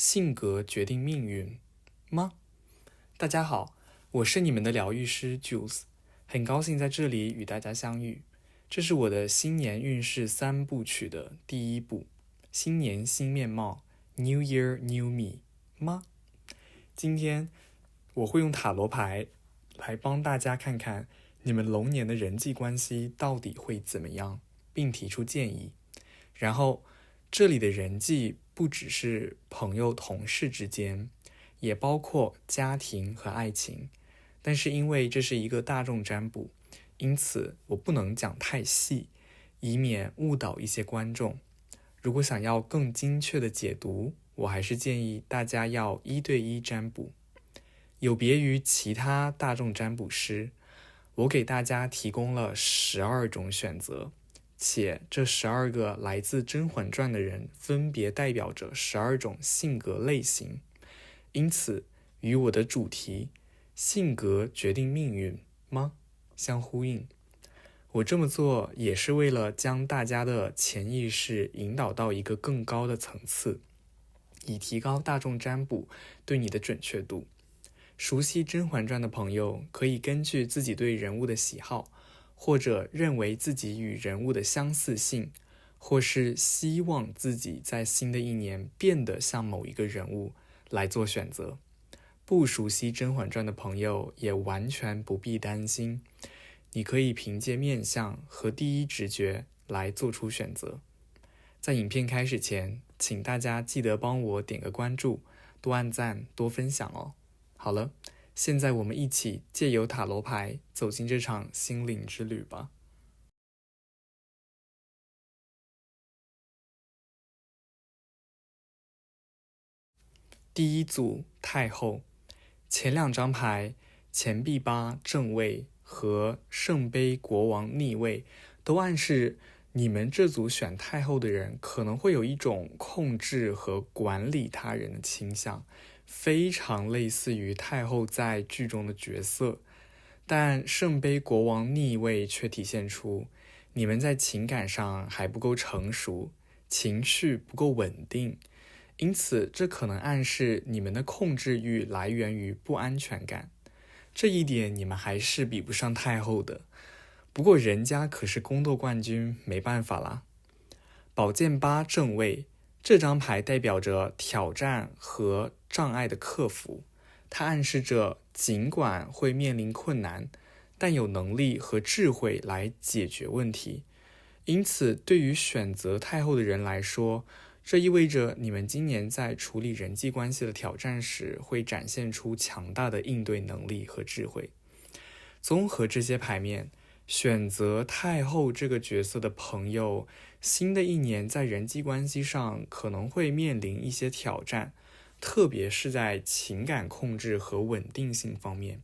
性格决定命运吗？大家好，我是你们的疗愈师 Jules， 很高兴在这里与大家相遇。这是我的新年运势三部曲的第一部，新年新面貌 New Year New Me 吗？今天我会用塔罗牌来帮大家看看你们龙年的人际关系到底会怎么样，并提出建议。然后这里的人际不只是朋友同事之间，也包括家庭和爱情，但是因为这是一个大众占卜，因此我不能讲太细，以免误导一些观众。如果想要更精确的解读，我还是建议大家要1对1占卜。有别于其他大众占卜师，我给大家提供了12种选择，且这12个来自《甄嬛传》的人分别代表着12种性格类型，因此与我的主题性格决定命运吗相呼应。我这么做也是为了将大家的潜意识引导到一个更高的层次，以提高大众占卜对你的准确度。熟悉《甄嬛传》的朋友可以根据自己对人物的喜好，或者认为自己与人物的相似性，或是希望自己在新的一年变得像某一个人物来做选择。不熟悉《甄嬛传》的朋友也完全不必担心，你可以凭借面相和第一直觉来做出选择。在影片开始前，请大家记得帮我点个关注，多按赞，多分享哦。好了，现在我们一起借由塔罗牌走进这场心灵之旅吧。第一组太后，前2张牌钱币8正位和圣杯国王逆位都暗示你们这组选太后的人可能会有一种控制和管理他人的倾向，非常类似于太后在剧中的角色。但圣杯国王逆位却体现出你们在情感上还不够成熟，情绪不够稳定，因此这可能暗示你们的控制欲来源于不安全感。这一点你们还是比不上太后的，不过人家可是宫斗冠军，没办法啦。宝剑8正位，这张牌代表着挑战和障碍的克服，它暗示着尽管会面临困难，但有能力和智慧来解决问题。因此对于选择太后的人来说，这意味着你们今年在处理人际关系的挑战时，会展现出强大的应对能力和智慧。综合这些牌面，选择太后这个角色的朋友，新的一年在人际关系上可能会面临一些挑战，特别是在情感控制和稳定性方面。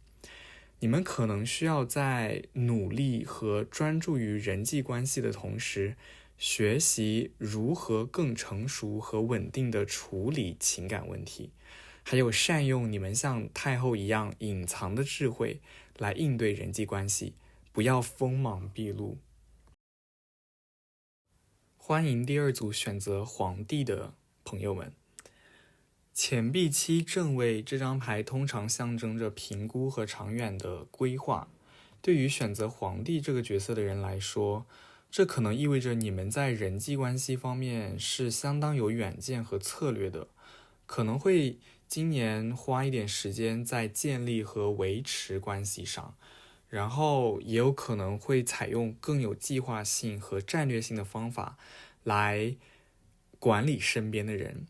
你们可能需要在努力和专注于人际关系的同时，学习如何更成熟和稳定地处理情感问题，还有善用你们像太后一样隐藏的智慧来应对人际关系，不要锋芒毕露。欢迎第2组选择皇帝的朋友们。钱币7正位这张牌通常象征着评估和长远的规划。对于选择皇帝这个角色的人来说，这可能意味着你们在人际关系方面是相当有远见和策略的，可能会今年花一点时间在建立和维持关系上，然后也有可能会采用更有计划性和战略性的方法来管理身边的人。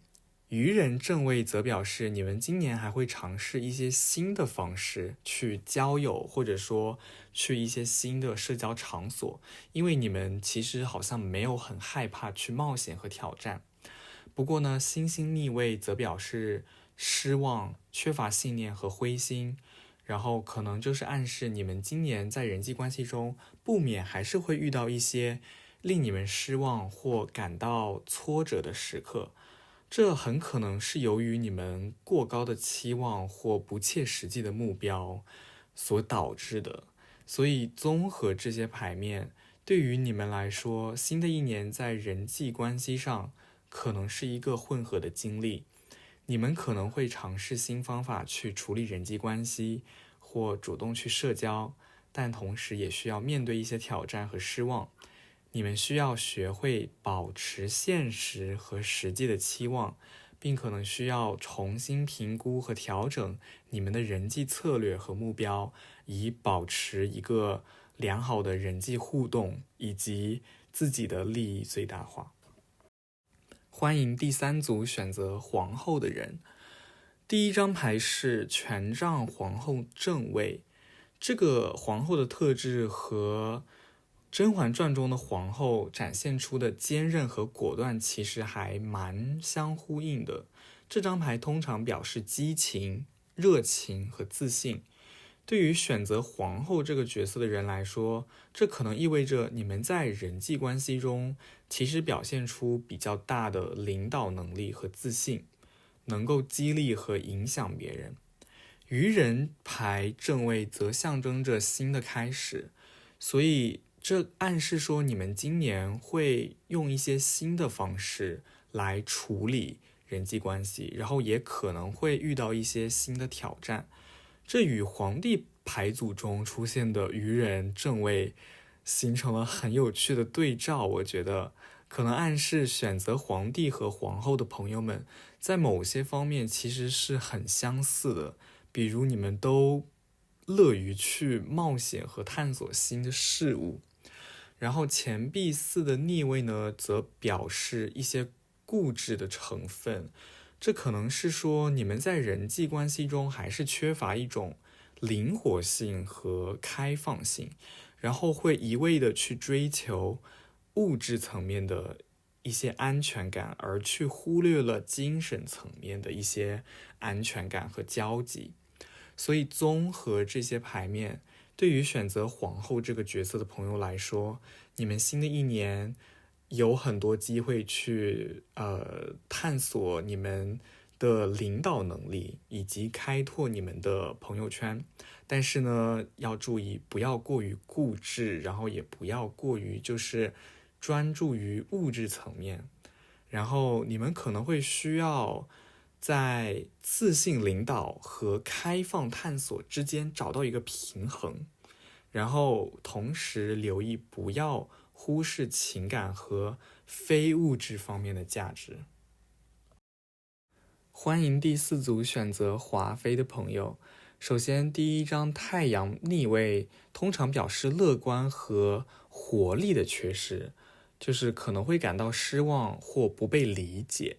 愚人正位则表示你们今年还会尝试一些新的方式去交友，或者说去一些新的社交场所，因为你们其实好像没有很害怕去冒险和挑战。不过呢，星星逆位则表示失望、缺乏信念和灰心，然后可能就是暗示你们今年在人际关系中不免还是会遇到一些令你们失望或感到挫折的时刻。这很可能是由于你们过高的期望或不切实际的目标所导致的。所以综合这些牌面，对于你们来说，新的一年在人际关系上可能是一个混合的经历。你们可能会尝试新方法去处理人际关系，或主动去社交，但同时也需要面对一些挑战和失望。你们需要学会保持现实和实际的期望，并可能需要重新评估和调整你们的人际策略和目标，以保持一个良好的人际互动以及自己的利益最大化。欢迎第三组选择皇后的人。第一张牌是权杖皇后正位，这个皇后的特质和《甄嬛传》中的皇后展现出的坚韧和果断其实还蛮相呼应的。这张牌通常表示激情、热情和自信。对于选择皇后这个角色的人来说，这可能意味着你们在人际关系中其实表现出比较大的领导能力和自信，能够激励和影响别人。愚人牌正位则象征着新的开始，所以这暗示说你们今年会用一些新的方式来处理人际关系，然后也可能会遇到一些新的挑战。这与皇帝牌组中出现的愚人正位形成了很有趣的对照，我觉得可能暗示选择皇帝和皇后的朋友们在某些方面其实是很相似的，比如你们都乐于去冒险和探索新的事物。然后钱币4的逆位呢，则表示一些固执的成分，这可能是说你们在人际关系中还是缺乏一种灵活性和开放性，然后会一味的去追求物质层面的一些安全感，而去忽略了精神层面的一些安全感和交集。所以综合这些牌面，对于选择皇后这个角色的朋友来说，你们新的一年有很多机会去探索你们的领导能力，以及开拓你们的朋友圈。但是呢，要注意不要过于固执，然后也不要过于就是专注于物质层面。然后你们可能会需要在自信领导和开放探索之间找到一个平衡，然后同时留意不要忽视情感和非物质方面的价值。欢迎第4组选择华妃的朋友。首先，第一张太阳逆位通常表示乐观和活力的缺失，就是可能会感到失望或不被理解。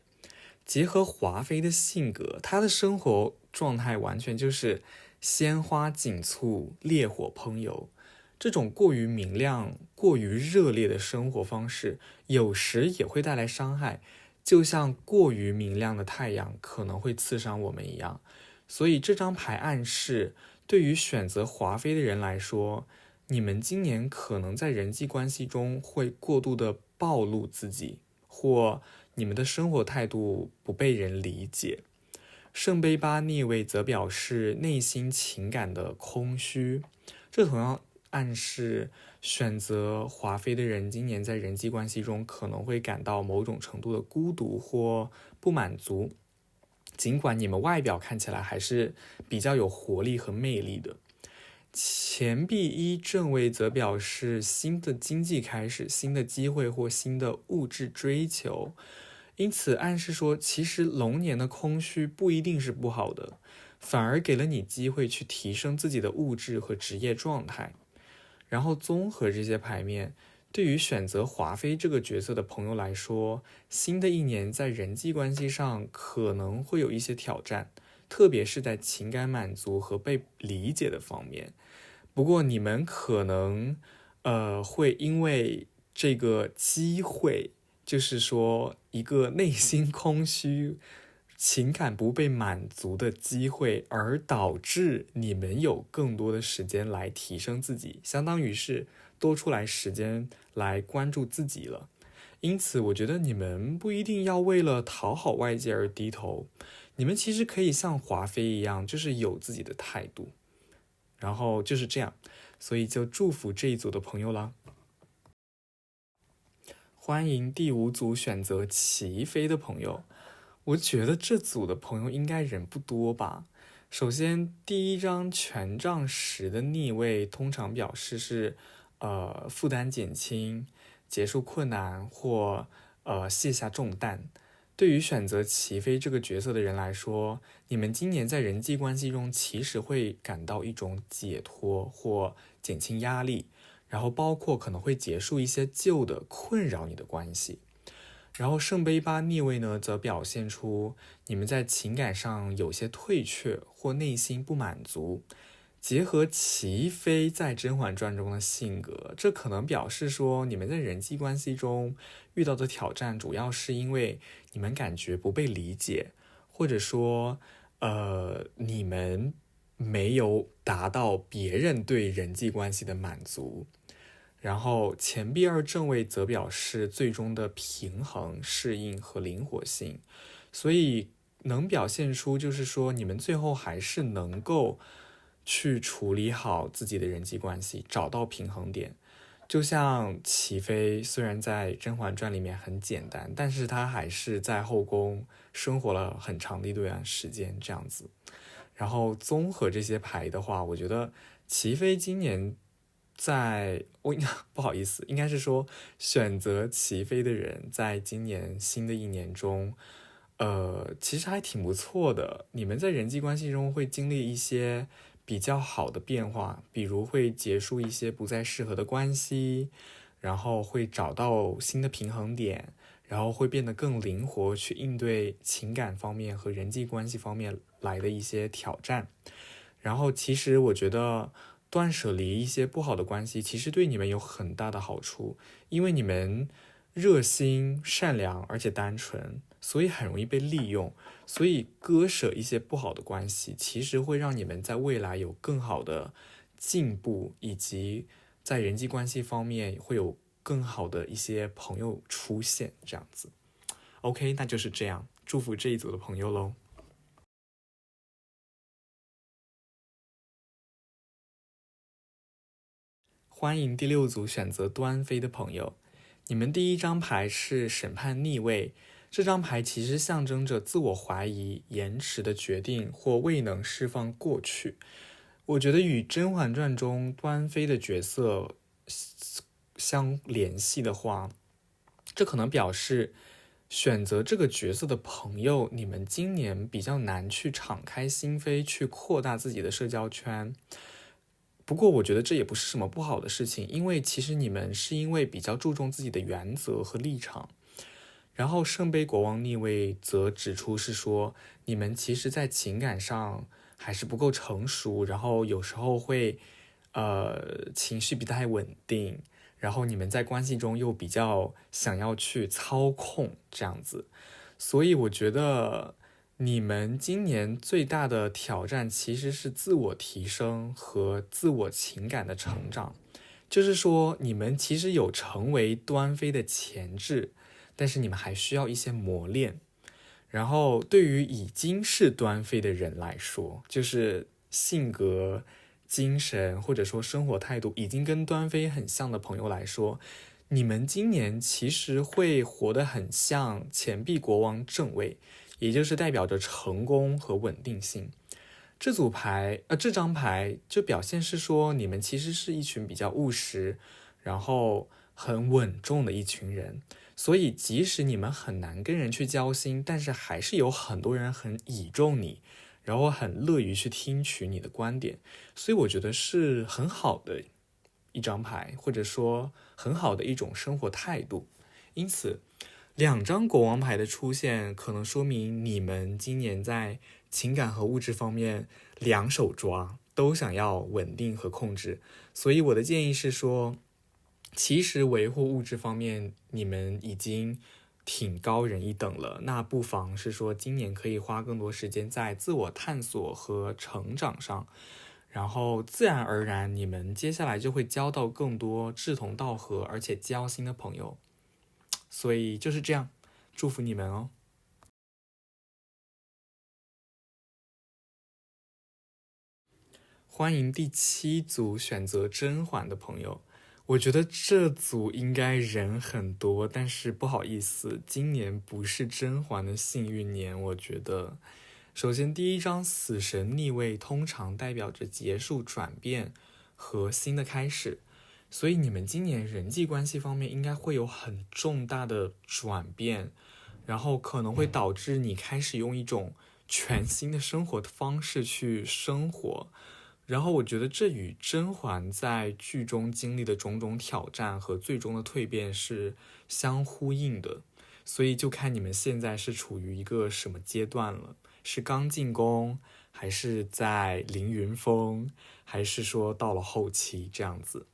结合华妃的性格，她的生活状态完全就是鲜花锦簇，烈火烹油。这种过于明亮、过于热烈的生活方式，有时也会带来伤害，就像过于明亮的太阳可能会刺伤我们一样。所以这张牌暗示，对于选择华妃的人来说，你们今年可能在人际关系中会过度的暴露自己，或你们的生活态度不被人理解。圣杯8逆位则表示内心情感的空虚，这同样暗示选择华妃的人今年在人际关系中可能会感到某种程度的孤独或不满足，尽管你们外表看起来还是比较有活力和魅力的。钱币1正位则表示新的经济开始、新的机会或新的物质追求，因此暗示说，其实龙年的空虚不一定是不好的，反而给了你机会去提升自己的物质和职业状态。然后综合这些牌面，对于选择华妃这个角色的朋友来说，新的一年在人际关系上可能会有一些挑战，特别是在情感满足和被理解的方面。不过你们可能会因为这个机会，就是说一个内心空虚、情感不被满足的机会，而导致你们有更多的时间来提升自己，相当于是多出来时间来关注自己了。因此我觉得你们不一定要为了讨好外界而低头，你们其实可以像华妃一样，就是有自己的态度，然后就是这样。所以就祝福这一组的朋友啦。欢迎第5组选择齐妃的朋友。我觉得这组的朋友应该人不多吧。首先，第一张权杖10的逆位通常表示是，负担减轻、结束困难或卸下重担。对于选择齐飞这个角色的人来说，你们今年在人际关系中其实会感到一种解脱或减轻压力，然后包括可能会结束一些旧的困扰你的关系。然后圣杯8逆位呢，则表现出你们在情感上有些退却或内心不满足。结合齐飞在《甄嬛传》中的性格，这可能表示说你们在人际关系中遇到的挑战，主要是因为你们感觉不被理解，或者说，你们没有达到别人对人际关系的满足。然后钱币2正位则表示最终的平衡、适应和灵活性，所以能表现出就是说你们最后还是能够去处理好自己的人际关系，找到平衡点。就像齐飞虽然在《甄嬛传》里面很简单，但是他还是在后宫生活了很长的一段时间这样子。然后综合这些牌的话，我觉得齐飞今年不好意思，应该是说选择齐飞的人在今年新的一年中，其实还挺不错的。你们在人际关系中会经历一些比较好的变化，比如会结束一些不再适合的关系，然后会找到新的平衡点，然后会变得更灵活去应对情感方面和人际关系方面来的一些挑战。然后其实我觉得断舍离一些不好的关系，其实对你们有很大的好处，因为你们热心、善良而且单纯，所以很容易被利用。所以割舍一些不好的关系，其实会让你们在未来有更好的进步，以及在人际关系方面会有更好的一些朋友出现，这样子。OK， 那就是这样，祝福这一组的朋友喽。欢迎第6组选择端妃的朋友，你们第一张牌是审判逆位，这张牌其实象征着自我怀疑、延迟的决定或未能释放过去。我觉得与《甄嬛传》中端妃的角色相联系的话，这可能表示选择这个角色的朋友，你们今年比较难去敞开心扉，去扩大自己的社交圈。不过我觉得这也不是什么不好的事情，因为其实你们是因为比较注重自己的原则和立场。然后圣杯国王逆位则指出是说，你们其实在情感上还是不够成熟，然后有时候会情绪不太稳定，然后你们在关系中又比较想要去操控这样子。所以我觉得你们今年最大的挑战其实是自我提升和自我情感的成长，就是说你们其实有成为端妃的潜质，但是你们还需要一些磨练。然后对于已经是端妃的人来说，就是性格、精神或者说生活态度已经跟端妃很像的朋友来说，你们今年其实会活得很像钱币国王正位，也就是代表着成功和稳定性。这张牌就表现是说，你们其实是一群比较务实，然后很稳重的一群人。所以即使你们很难跟人去交心，但是还是有很多人很倚重你，然后很乐于去听取你的观点。所以我觉得是很好的一张牌，或者说很好的一种生活态度。因此2张国王牌的出现，可能说明你们今年在情感和物质方面两手抓，都想要稳定和控制。所以我的建议是说，其实维护物质方面你们已经挺高人一等了，那不妨是说今年可以花更多时间在自我探索和成长上，然后自然而然你们接下来就会交到更多志同道合而且交心的朋友。所以就是这样，祝福你们哦。欢迎第7组选择甄嬛的朋友，我觉得这组应该人很多，但是不好意思，今年不是甄嬛的幸运年。我觉得，首先第一张死神逆位通常代表着结束、转变和新的开始，所以你们今年人际关系方面应该会有很重大的转变，然后可能会导致你开始用一种全新的生活的方式去生活。然后我觉得这与甄嬛在剧中经历的种种挑战和最终的蜕变是相呼应的，所以就看你们现在是处于一个什么阶段了，是刚进宫，还是在凌云峰，还是说到了后期这样子。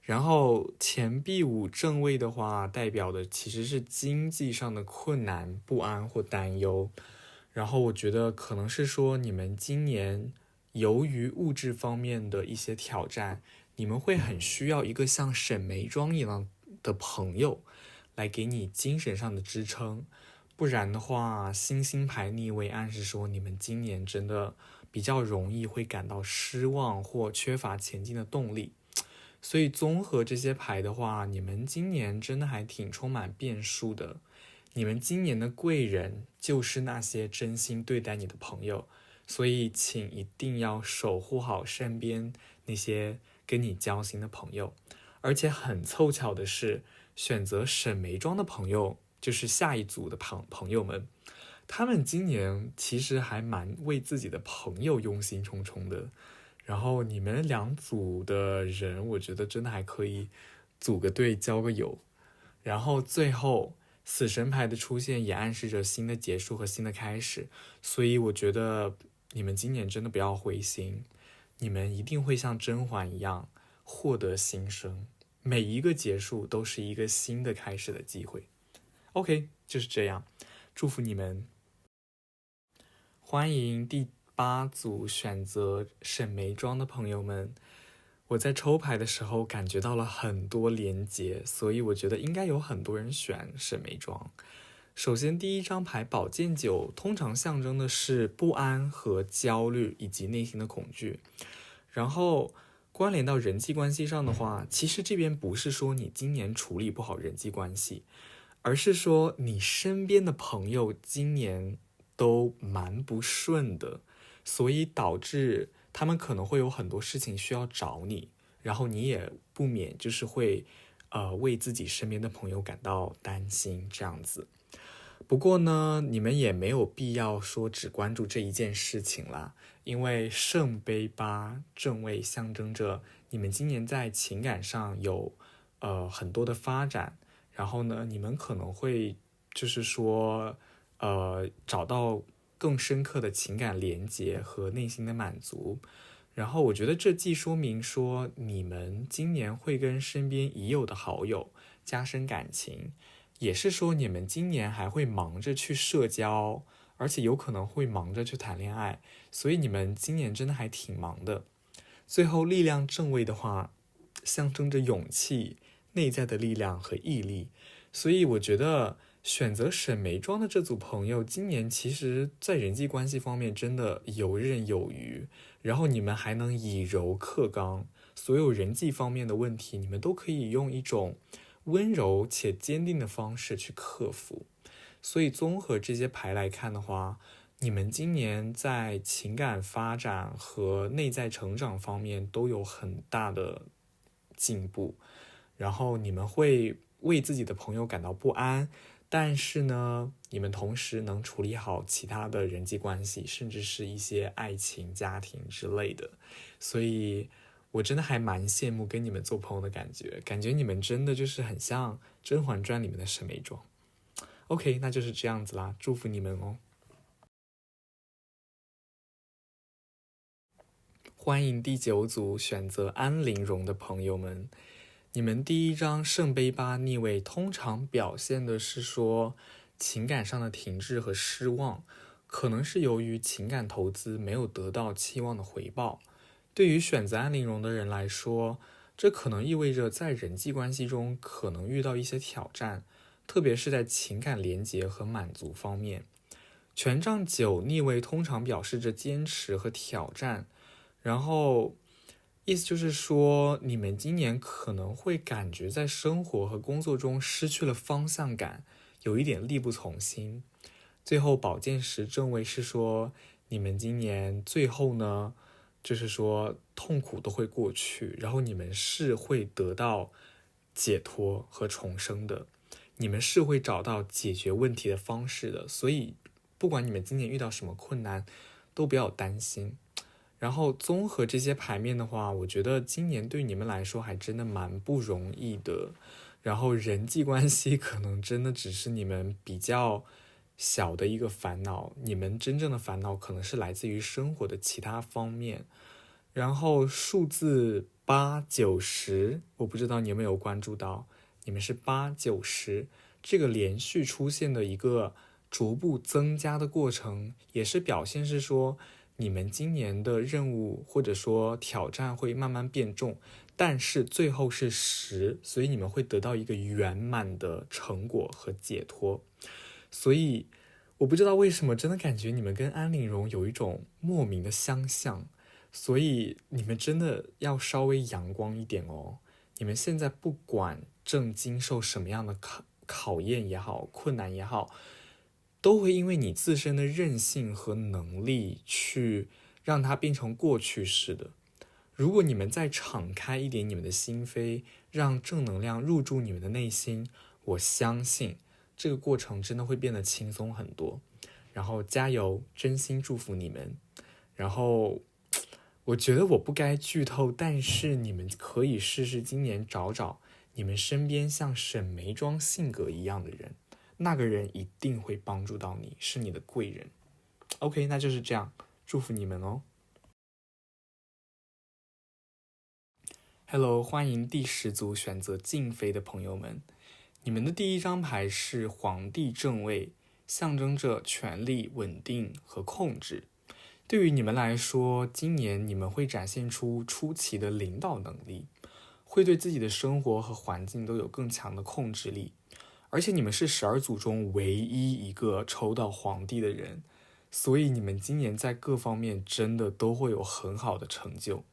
然后钱币五正位的话，代表的其实是经济上的困难、不安或担忧。然后我觉得可能是说你们今年由于物质方面的一些挑战，你们会很需要一个像沈眉庄一样的朋友来给你精神上的支撑，不然的话，星星牌逆位暗示说你们今年真的比较容易会感到失望或缺乏前进的动力。所以综合这些牌的话，你们今年真的还挺充满变数的。你们今年的贵人就是那些真心对待你的朋友，所以请一定要守护好身边那些跟你交心的朋友。而且很凑巧的是，选择沈眉庄的朋友就是下一组的朋友们，他们今年其实还蛮为自己的朋友忧心忡忡的。然后你们两组的人，我觉得真的还可以组个队交个友。然后最后死神牌的出现也暗示着新的结束和新的开始，所以我觉得你们今年真的不要灰心，你们一定会像甄嬛一样获得新生，每一个结束都是一个新的开始的机会。OK， 就是这样，祝福你们。欢迎第8组选择沈眉庄的朋友们，我在抽牌的时候感觉到了很多连结，所以我觉得应该有很多人选沈眉庄。首先第一张牌宝剑9通常象征的是不安和焦虑以及内心的恐惧，然后关联到人际关系上的话，其实这边不是说你今年处理不好人际关系，而是说你身边的朋友今年都蛮不顺的，所以导致他们可能会有很多事情需要找你，然后你也不免就是会为自己身边的朋友感到担心这样子。不过呢，你们也没有必要说只关注这一件事情啦，因为圣杯8正位象征着你们今年在情感上有很多的发展，然后呢，你们可能会就是说找到更深刻的情感连结和内心的满足。然后我觉得这既说明说你们今年会跟身边已有的好友加深感情，也是说你们今年还会忙着去社交，而且有可能会忙着去谈恋爱，所以你们今年真的还挺忙的。最后力量正位的话，象征着勇气、内在的力量和毅力，所以我觉得选择沈眉庄的这组朋友，今年其实在人际关系方面真的游刃有余，然后你们还能以柔克刚，所有人际方面的问题，你们都可以用一种温柔且坚定的方式去克服。所以综合这些牌来看的话，你们今年在情感发展和内在成长方面都有很大的进步，然后你们会为自己的朋友感到不安，但是呢，你们同时能处理好其他的人际关系，甚至是一些爱情、家庭之类的。所以我真的还蛮羡慕跟你们做朋友的感觉你们真的就是很像《甄嬛传》里面的沈眉庄。OK， 那就是这样子啦，祝福你们哦。欢迎第9组选择安陵容的朋友们，你们第一张圣杯8逆位通常表现的是说情感上的停滞和失望，可能是由于情感投资没有得到期望的回报。对于选择安陵容的人来说，这可能意味着在人际关系中可能遇到一些挑战，特别是在情感连结和满足方面。权杖9逆位通常表示着坚持和挑战，然后意思就是说，你们今年可能会感觉在生活和工作中失去了方向感，有一点力不从心。最后宝剑十正位是说，你们今年最后呢，就是说痛苦都会过去，然后你们是会得到解脱和重生的，你们是会找到解决问题的方式的。所以不管你们今年遇到什么困难，都不要担心。然后综合这些牌面的话，我觉得今年对你们来说还真的蛮不容易的。然后人际关系可能真的只是你们比较小的一个烦恼，你们真正的烦恼可能是来自于生活的其他方面。然后数字8、9、10，我不知道你有没有关注到，你们是8、9、10，这个连续出现的一个逐步增加的过程，也是表现是说，你们今年的任务或者说挑战会慢慢变重，但是最后是10，所以你们会得到一个圆满的成果和解脱。所以我不知道为什么，真的感觉你们跟安陵容有一种莫名的相像，所以你们真的要稍微阳光一点哦。你们现在不管正经受什么样的考验也好，困难也好，都会因为你自身的韧性和能力去让它变成过去式的。如果你们再敞开一点你们的心扉，让正能量入驻你们的内心，我相信这个过程真的会变得轻松很多。然后加油，真心祝福你们。然后我觉得我不该剧透，但是你们可以试试今年找找你们身边像沈眉庄性格一样的人，那个人一定会帮助到你，是你的贵人。OK， 那就是这样，祝福你们哦。Hello，欢迎第10组选择静妃的朋友们。你们的第一张牌是皇帝正位，象征着权力、稳定和控制。对于你们来说，今年你们会展现出出奇的领导能力，会对自己的生活和环境都有更强的控制力。而且你们是12组中唯一一个抽到皇帝的人，所以你们今年在各方面真的都会有很好的成就。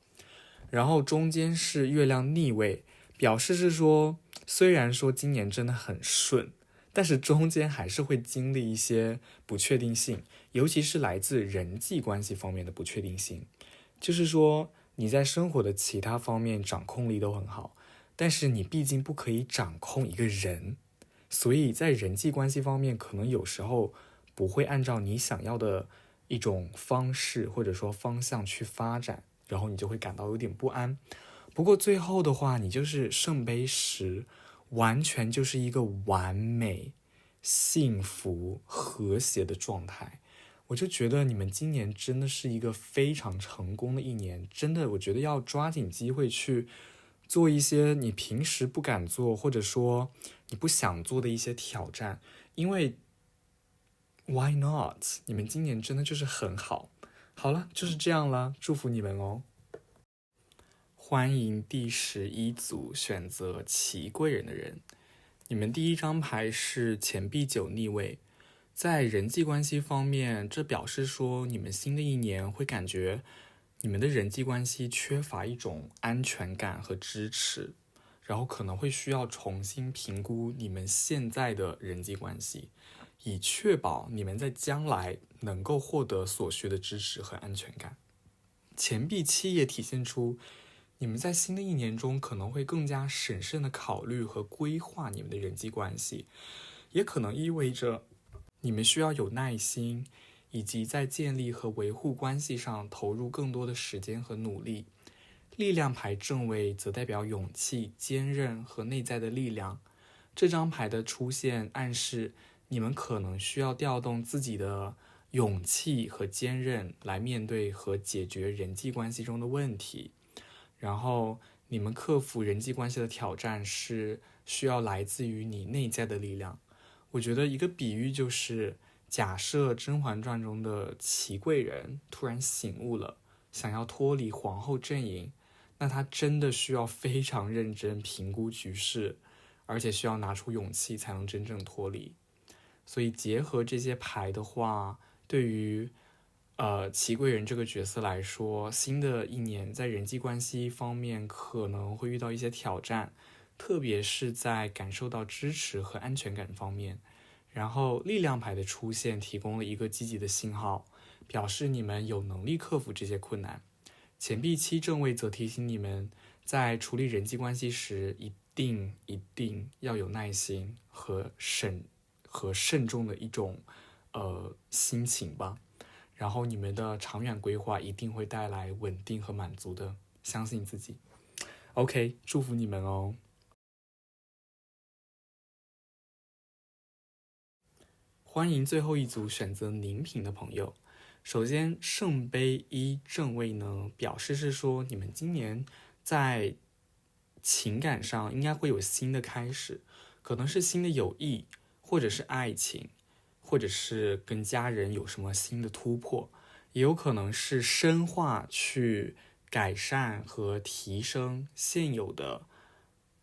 然后中间是月亮逆位，表示是说，虽然说今年真的很顺，但是中间还是会经历一些不确定性，尤其是来自人际关系方面的不确定性。就是说，你在生活的其他方面掌控力都很好，但是你毕竟不可以掌控一个人，所以在人际关系方面，可能有时候不会按照你想要的一种方式或者说方向去发展。然后你就会感到有点不安。不过最后的话，你就是圣杯10，完全就是一个完美、幸福、和谐的状态。我就觉得你们今年真的是一个非常成功的一年，真的，我觉得要抓紧机会去做一些你平时不敢做，或者说你不想做的一些挑战，因为 why not？ 你们今年真的就是很好。好了，就是这样了，祝福你们哦。欢迎第11组选择齐贵人的人，你们第一张牌是钱币9逆位，在人际关系方面，这表示说你们新的一年会感觉你们的人际关系缺乏一种安全感和支持，然后可能会需要重新评估你们现在的人际关系，以确保你们在将来能够获得所需的支持和安全感。钱币7也体现出你们在新的一年中可能会更加审慎的考虑和规划你们的人际关系，也可能意味着你们需要有耐心，以及在建立和维护关系上投入更多的时间和努力。力量牌正位则代表勇气、坚韧和内在的力量。这张牌的出现暗示你们可能需要调动自己的勇气和坚韧来面对和解决人际关系中的问题。然后你们克服人际关系的挑战是需要来自于你内在的力量。我觉得一个比喻就是，假设《甄嬛传》中的齐贵人突然醒悟了，想要脱离皇后阵营，那他真的需要非常认真评估局势，而且需要拿出勇气才能真正脱离。所以结合这些牌的话，对于祺贵人这个角色来说，新的一年在人际关系方面可能会遇到一些挑战，特别是在感受到支持和安全感方面。然后力量牌的出现提供了一个积极的信号，表示你们有能力克服这些困难。钱币七正位则提醒你们，在处理人际关系时，一定要有耐心和慎重的一种心情吧。然后你们的长远规划一定会带来稳定和满足的，相信自己。OK， 祝福你们哦。欢迎最后一组选择宁品的朋友。首先，圣杯一正位呢，表示是说你们今年在情感上应该会有新的开始，可能是新的友谊，或者是爱情，或者是跟家人有什么新的突破，也有可能是深化去改善和提升现有的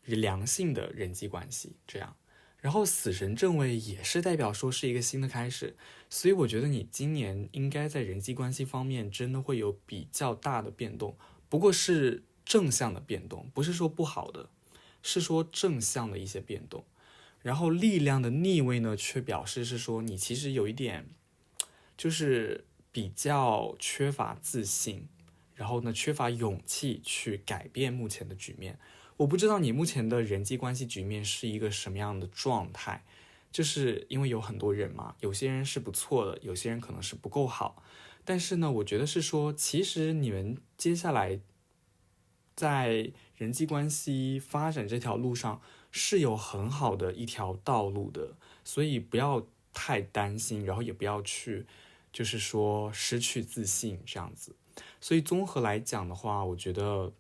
良性的人际关系，这样。然后死神正位也是代表说是一个新的开始，所以我觉得你今年应该在人际关系方面真的会有比较大的变动，不过是正向的变动，不是说不好的，是说正向的一些变动。然后力量的逆位呢，却表示是说你其实有一点就是比较缺乏自信，然后呢缺乏勇气去改变目前的局面。我不知道你目前的人际关系局面是一个什么样的状态，就是因为有很多人嘛，有些人是不错的，有些人可能是不够好，但是呢，我觉得是说，其实你们接下来在人际关系发展这条路上是有很好的一条道路的，所以不要太担心，然后也不要去就是说失去自信这样子。所以综合来讲的话，我觉得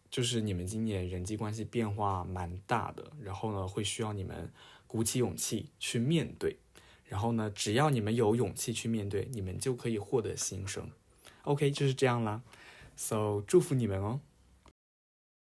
就是你们今年人际关系变化蛮大的，然后呢会需要你们鼓起勇气去面对，然后呢只要你们有勇气去面对，你们就可以获得新生。OK， 就是这样啦， So 祝福你们哦。